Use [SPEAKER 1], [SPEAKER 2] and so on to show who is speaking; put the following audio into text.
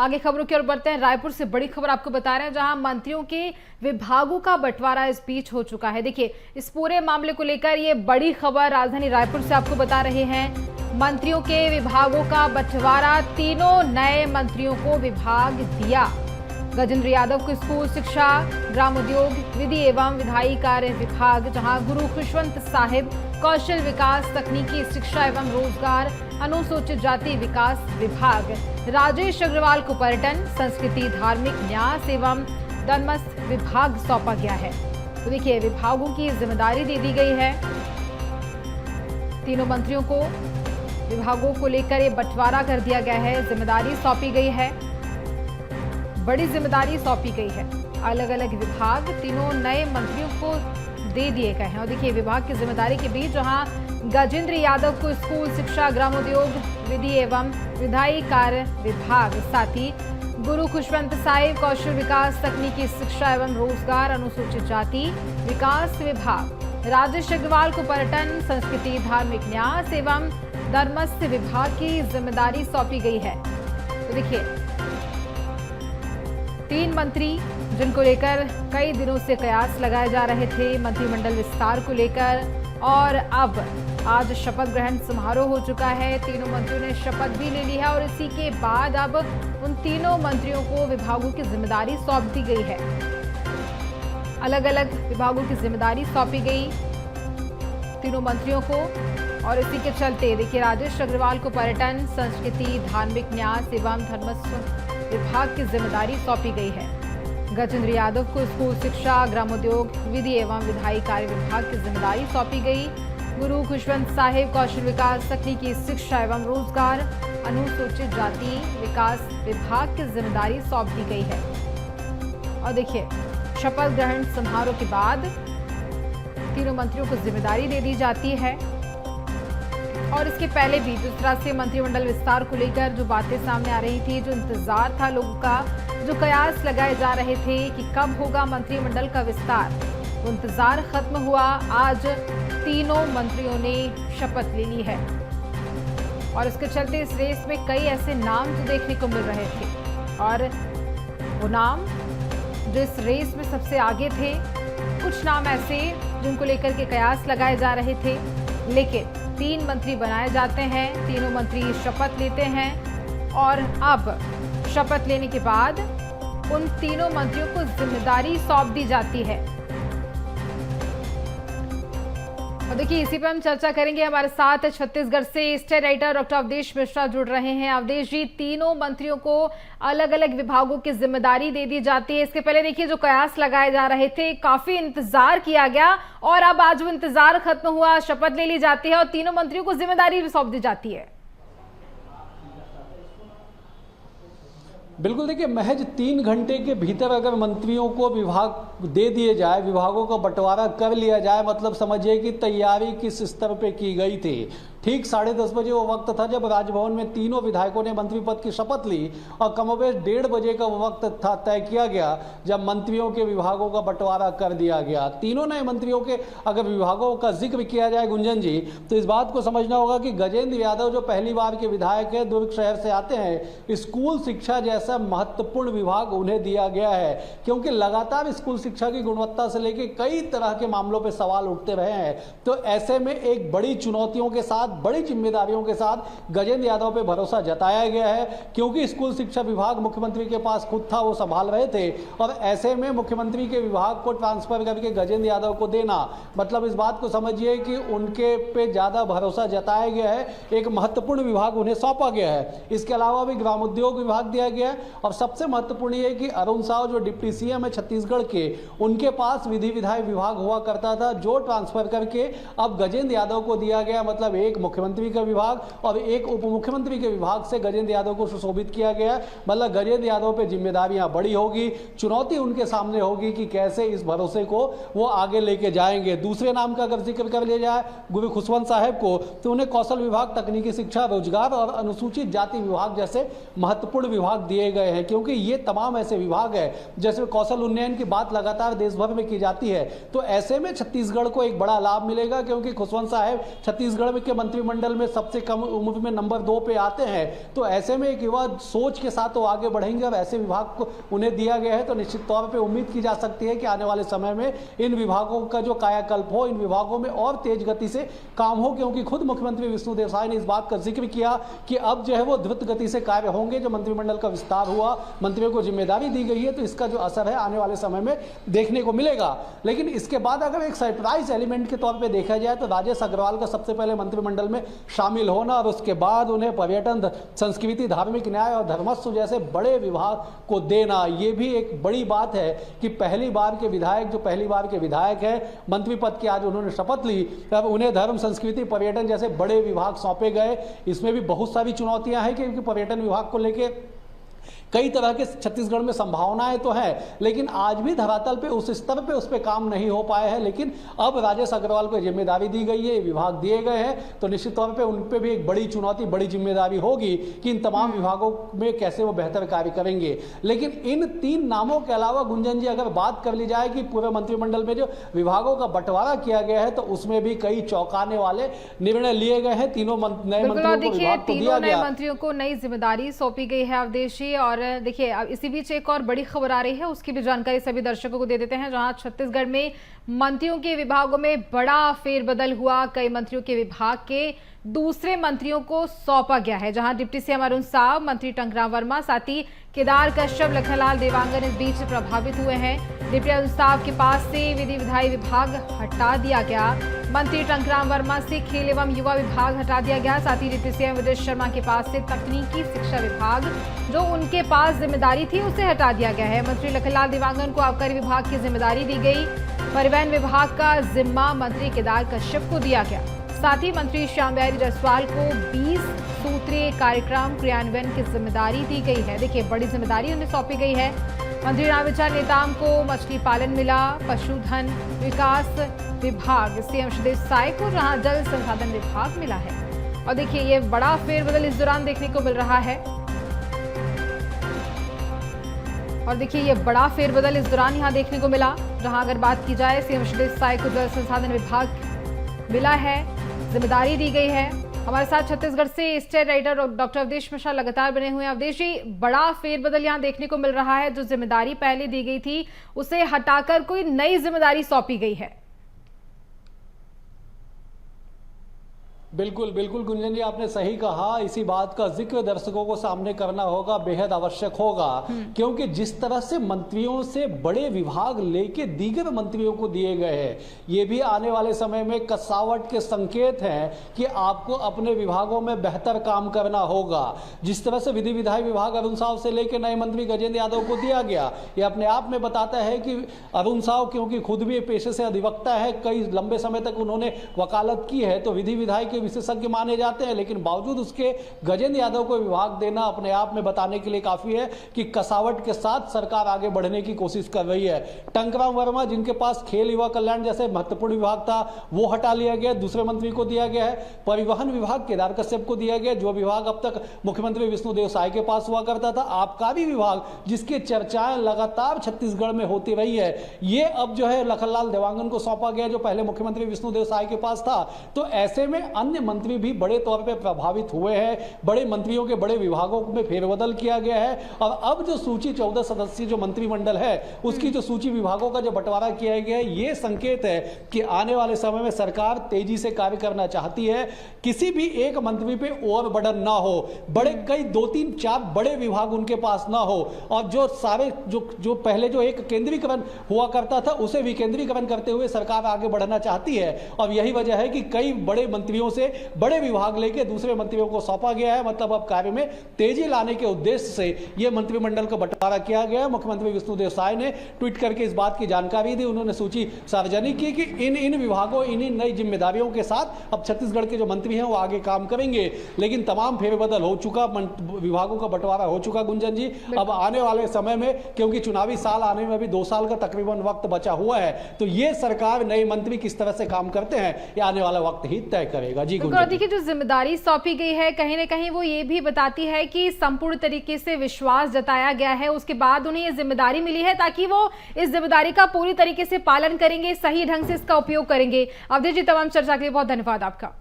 [SPEAKER 1] आगे खबरों की ओर बढ़ते हैं। रायपुर से बड़ी खबर आपको बता रहे हैं, जहां मंत्रियों के विभागों का बंटवारा इस बीच हो चुका है। देखिए, इस पूरे मामले को लेकर ये बड़ी खबर राजधानी रायपुर से आपको बता रहे हैं। मंत्रियों के विभागों का बंटवारा, तीनों नए मंत्रियों को विभाग दिया। गजेंद्र यादव को स्कूल शिक्षा, ग्राम उद्योग, विधि एवं विधायी कार्य विभाग, जहां गुरु खुशवंत साहिब कौशल विकास, तकनीकी शिक्षा एवं रोजगार, अनुसूचित जाति विकास विभाग, राजेश अग्रवाल को पर्यटन, संस्कृति, धार्मिक न्यास एवं धर्मस्थ विभाग सौंपा गया है। तो देखिए, विभागों की जिम्मेदारी दे दी गई है। तीनों मंत्रियों को विभागों को लेकर ये बंटवारा कर दिया गया है, जिम्मेदारी सौंपी गई है, बड़ी जिम्मेदारी सौंपी गई है। अलग अलग विभाग तीनों नए मंत्रियों को दे दिए गए हैं। और देखिए, विभाग की जिम्मेदारी के बीच जहां गजेंद्र यादव को स्कूल शिक्षा, ग्राम उद्योग, विधि एवं विधायी कार्य विभाग, साथ ही गुरु खुशवंत साहिब कौशल विकास, तकनीकी शिक्षा एवं रोजगार, अनुसूचित जाति विकास विभाग, राजेश अग्रवाल को पर्यटन, संस्कृति, धार्मिक न्यास एवं धर्मस्थ विभाग की जिम्मेदारी सौंपी गई है। तो देखिए, 3 मंत्री जिनको लेकर कई दिनों से कयास लगाए जा रहे थे मंत्रिमंडल विस्तार को लेकर, और अब आज शपथ ग्रहण समारोह हो चुका है। तीनों मंत्रियों ने शपथ भी ले ली है और इसी के बाद अब उन तीनों मंत्रियों को विभागों की जिम्मेदारी सौंप दी गई है। अलग अलग विभागों की जिम्मेदारी सौंपी गई तीनों मंत्रियों को, और इसी के चलते देखिए, राजेश अग्रवाल को पर्यटन, संस्कृति, धार्मिक न्यास एवं धर्मस्व विभाग की जिम्मेदारी सौंपी गई है। गजेंद्र यादव को स्कूल शिक्षा, ग्राम उद्योग, विधि एवं विधायी कार्य विभाग की जिम्मेदारी सौंपी गई। गुरु खुशवंत साहिब कौशल विकास, तकनीकी शिक्षा एवं रोजगार, अनुसूचित जाति विकास विभाग की जिम्मेदारी सौंप दी गई है। और देखिए, शपथ ग्रहण समारोह के बाद तीनों मंत्रियों को जिम्मेदारी दे दी जाती है। और इसके पहले भी जिस तरह से मंत्रिमंडल विस्तार को लेकर जो बातें सामने आ रही थी, जो इंतजार था लोगों का, जो कयास लगाए जा रहे थे कि कब होगा मंत्रिमंडल का विस्तार, वो इंतजार खत्म हुआ। आज तीनों मंत्रियों ने शपथ ले ली है और इसके चलते इस रेस में कई ऐसे नाम जो देखने को मिल रहे थे, और वो नाम जो इस रेस में सबसे आगे थे, कुछ नाम ऐसे जिनको लेकर के कयास लगाए जा रहे थे। लेकिन 3 मंत्री बनाए जाते हैं, तीनों मंत्री शपथ लेते हैं, और अब शपथ लेने के बाद उन तीनों मंत्रियों को जिम्मेदारी सौंप दी जाती है। और देखिए, इसी पर हम चर्चा करेंगे। हमारे साथ छत्तीसगढ़ से state writer doctor Awadhesh Mishra जुड़ रहे हैं। अवधेश जी, तीनों मंत्रियों को अलग अलग विभागों की जिम्मेदारी दे दी जाती है। इसके पहले देखिए, जो कयास लगाए जा रहे थे, काफी इंतजार किया गया, और अब आज वो इंतजार खत्म हुआ, शपथ ले ली जाती है और तीनों मंत्रियों को जिम्मेदारी भी सौंप दी जाती है।
[SPEAKER 2] बिल्कुल, देखिए, महज 3 घंटे के भीतर अगर मंत्रियों को विभाग दे दिए जाए, विभागों का बंटवारा कर लिया जाए, मतलब समझिए कि तैयारी किस स्तर पे की गई थी। ठीक 10:30 बजे वो वक्त था जब राजभवन में तीनों विधायकों ने मंत्री पद की शपथ ली, और कमोबेश 1:30 बजे का वो वक्त था तय किया गया जब मंत्रियों के विभागों का बंटवारा कर दिया गया। तीनों नए मंत्रियों के अगर विभागों का जिक्र किया जाए गुंजन जी, तो इस बात को समझना होगा कि गजेंद्र यादव जो पहली बार के विधायक है, दुर्ग शहर से आते हैं, स्कूल शिक्षा जैसा महत्वपूर्ण विभाग उन्हें दिया गया है, क्योंकि लगातार स्कूल शिक्षा की गुणवत्ता से लेकर कई तरह के मामलों पर सवाल उठते रहे हैं। तो ऐसे में एक बड़ी चुनौतियों के साथ, बड़ी जिम्मेदारियों के साथ गजेंद्र यादव पे भरोसा जताया गया है, क्योंकि स्कूल शिक्षा विभाग मुख्यमंत्री के पास खुद था, वो संभाल रहे थे, और ऐसे में मुख्यमंत्री के विभाग को ट्रांसफर करके गजेंद्र यादव को देना, मतलब इस बात को समझिए कि उनके पे ज्यादा भरोसा जताया गया है, एक महत्वपूर्ण विभाग उन्हें सौंपा गया है। इसके अलावा भी ग्राम उद्योग विभाग दिया गया है, और सबसे महत्वपूर्ण ये कि अरुण साव जो डिप्टी सीएम है छत्तीसगढ़ के, उनके पास विधि विधायी विभाग हुआ करता था, जो ट्रांसफर करके अब गजेंद्र यादव को दिया गया। मतलब एक मुख्यमंत्री का विभाग और एक उप मुख्यमंत्री के विभाग से गजेंद्र यादव को सुशोभित किया गया। मतलब गजेंद्र यादव पे जिम्मेदारियां बड़ी होगी, चुनौती उनके सामने होगी कि कैसे इस भरोसे को वो आगे लेके जाएंगे। दूसरे नाम का अगर जिक्र कर लिया जाए गुरु खुशवंत साहिब को, तो उन्हें कौशल विभाग, तकनीकी शिक्षा, रोजगार और अनुसूचित जाति विभाग जैसे महत्वपूर्ण विभाग दिए गए हैं, क्योंकि ये तमाम ऐसे विभाग है जैसे कौशल उन्नयन की बात लगातार देश भर में की जाती है। तो ऐसे में छत्तीसगढ़ को एक बड़ा लाभ मिलेगा, क्योंकि खुशवंत साहिब छत्तीसगढ़ के मंत्री मंत्रिमंडल में सबसे कम उम्र में नंबर 2 पे आते हैं। तो ऐसे में एक युवा सोच के साथ वो आगे बढ़ेंगे और ऐसे विभाग को उन्हें दिया गया है, तो निश्चित तौर पे उम्मीद की जा सकती है कि आने वाले समय में इन विभागों का जो कायाकल्प हो, इन विभागों में और तेज गति से काम हो, क्योंकि खुद मुख्यमंत्री विष्णुदेव साय ने इस बात का जिक्र किया कि अब जो है वो द्रुत गति से कार्य होंगे। जो मंत्रिमंडल का विस्तार हुआ, मंत्रियों को जिम्मेदारी दी गई है, तो इसका जो असर है आने वाले समय में देखने को मिलेगा। लेकिन इसके बाद अगर एक सरप्राइज एलिमेंट के तौर पे देखा जाए तो राजेश अग्रवाल का सबसे पहले मंत्रिमंडल में शामिल होना और उसके बाद उन्हें पर्यटन, संस्कृति, धार्मिक न्याय और धर्मस्व जैसे बड़े विभाग को देना, ये भी एक बड़ी बात है कि पहली बार के विधायक है, मंत्री पद की आज उन्होंने शपथ ली, तब उन्हें धर्म, संस्कृति, पर्यटन जैसे बड़े विभाग सौंपे गए। इसमें भी बहुत सारी चुनौतियां हैं क्योंकि पर्यटन विभाग को लेकर कई तरह के छत्तीसगढ़ में संभावनाएं तो हैं, लेकिन आज भी धरातल पे उस स्तर पे उस पे काम नहीं हो पाए हैं। लेकिन अब राजेश अग्रवाल को जिम्मेदारी दी गई है, विभाग दिए गए हैं, तो निश्चित तौर पे उन पे भी एक बड़ी चुनौती, बड़ी जिम्मेदारी होगी कि इन तमाम विभागों में कैसे वो बेहतर कार्य करेंगे। लेकिन इन 3 नामों के अलावा गुंजन जी अगर बात कर ली जाए कि पूरे मंत्रिमंडल में जो विभागों का बंटवारा किया गया है, तो उसमें भी कई चौंकाने वाले निर्णय लिए गए हैं। तीनों नए मंत्रियों को विभाग को दिया गया,
[SPEAKER 1] मंत्रियों को नई जिम्मेदारी सौंपी गई है अवधेश जी। और देखिए अब इसी बीच एक और बड़ी खबर आ रही है, उसकी भी जानकारी सभी दर्शकों को दे देते हैं। जहां छत्तीसगढ़ में मंत्रियों के विभागों में बड़ा फेरबदल हुआ, कई मंत्रियों के विभाग के दूसरे मंत्रियों को सौंपा गया है। जहां डिप्टी सीएम अरुण साव, मंत्री टंकराम वर्मा, साथ ही केदार कश्यप, लखनलाल देवांगन इस बीच प्रभावित हुए हैं। डिप्टी अरुण साव के पास से विधि विधायी विभाग हटा दिया गया, मंत्री टंकराम वर्मा से खेल एवं युवा विभाग हटा दिया गया, साथ ही डिप्टी सीएम विजय शर्मा के पास से तकनीकी शिक्षा विभाग जो उनके पास जिम्मेदारी थी उसे हटा दिया गया है। मंत्री लखनलाल देवांगन को आबकारी विभाग की जिम्मेदारी दी गई, परिवहन विभाग का जिम्मा मंत्री केदार कश्यप को दिया गया। साथ ही मंत्री श्याम बिहारी जायसवाल को 20 सूत्रीय कार्यक्रम क्रियान्वयन की जिम्मेदारी दी गई है। देखिए बड़ी जिम्मेदारी उन्हें सौंपी गई है। मंत्री रामविचार नेताम को मछली पालन मिला, पशुधन विकास विभाग सीएम सुदेश साय को जहां जल संसाधन विभाग मिला है। और देखिए ये बड़ा फेरबदल इस दौरान देखने को मिल रहा है। और देखिए ये बड़ा फेरबदल इस दौरान यहां देखने को मिला, जहां अगर बात की जाए सीएम सुदेश साय को जल संसाधन विभाग मिला है, जिम्मेदारी दी गई है। हमारे साथ छत्तीसगढ़ से state writer doctor Awadhesh Mishra लगातार बने हुए हैं। अवधेश जी, बड़ा फेरबदल यहां देखने को मिल रहा है, जो जिम्मेदारी पहले दी गई थी उसे हटाकर कोई नई जिम्मेदारी सौंपी गई है।
[SPEAKER 2] बिल्कुल बिल्कुल गुंजन जी, आपने सही कहा। इसी बात का जिक्र दर्शकों को सामने करना होगा, बेहद आवश्यक होगा, क्योंकि जिस तरह से मंत्रियों से बड़े विभाग लेके दीगर मंत्रियों को दिए गए हैं, ये भी आने वाले समय में कसावट के संकेत हैं कि आपको अपने विभागों में बेहतर काम करना होगा। जिस तरह से विधि विधायी विभाग अरुण साव से लेकर नए मंत्री गजेंद्र यादव को दिया गया, ये अपने आप में बताता है कि अरुण साव क्योंकि खुद भी पेशे से अधिवक्ता है, कई लंबे समय तक उन्होंने वकालत की है, तो विधि विधायी के विशेषज्ञ माने जाते हैं। लेकिन बावजूद उसके गजेंद्र यादव को विभाग देना अपने आप में बताने के लिए काफी है कि कसावट के साथ सरकार आगे बढ़ने की कोशिश कर रही है। टंकराम वर्मा, जिनके पास खेल युवा कल्याण जैसे महत्वपूर्ण विभाग था, वो हटा लिया गया, दूसरे मंत्री को दिया गया है। परिवहन विभाग केदार कश्यप को दिया गया, जो विभाग अब तक मुख्यमंत्री विष्णुदेव साय के पास हुआ करता था। आबकारी विभाग, जिसकी चर्चाएं लगातार छत्तीसगढ़ में होती रही है, ये अब जो है लखनलाल देवांगन को सौंपा गया, जो पहले मुख्यमंत्री विष्णुदेव साय के पास था। तो ऐसे में अन्य मंत्री भी बड़े तौर पे प्रभावित हुए हैं। बड़े मंत्रियों के बड़े विभागों में फेरबदल किया गया है और अब जो सूची 14 सदस्यीय जो मंत्रिमंडल है, उसकी जो सूची विभागों का जो बंटवारा किया गया है, ये संकेत है कि आने वाले समय में सरकार तेजी से कार्य करना चाहती है। किसी भी एक मंत्री पे ओवरबर्डन ना हो, बड़े कई 2-3-4 बड़े विभाग उनके पास ना हो, और जो सारे जो पहले जो एक केंद्रीकरण हुआ करता था, उसे विकेंद्रीकरण करते हुए सरकार आगे बढ़ना चाहती है। और यही वजह है कि कई बड़े मंत्रियों से बड़े विभाग लेके दूसरे मंत्रियों को सौंपा गया है। मतलब अब कार्य में तेजी लाने के उद्देश्य से यह मंत्रिमंडल का बंटवारा किया गया है। मुख्यमंत्री विष्णुदेव साय ने ट्वीट करके इस बात की जानकारी दी। उन्होंने सूची सार्वजनिक की कि इन विभागों, इन नई जिम्मेदारियों के साथ अब छत्तीसगढ़ के जो मंत्री हैं वो आगे काम करेंगे। लेकिन तमाम फेरबदल हो चुका, विभागों का बंटवारा हो चुका गुंजन जी। अब आने वाले समय में, क्योंकि चुनावी साल आने में अभी 2 साल का तकरीबन वक्त बचा हुआ है, तो ये सरकार, नए मंत्री किस तरह से काम करते हैं, ये आने वाला वक्त ही तय करेगा। जी
[SPEAKER 1] देखिए, जो जिम्मेदारी सौंपी गई है कहीं ना कहीं वो ये भी बताती है कि संपूर्ण तरीके से विश्वास जताया गया है, उसके बाद उन्हें ये जिम्मेदारी मिली है ताकि वो इस जिम्मेदारी का पूरी तरीके से पालन करेंगे, सही ढंग से इसका उपयोग करेंगे। अवधेश जी, तमाम चर्चा के लिए बहुत धन्यवाद आपका।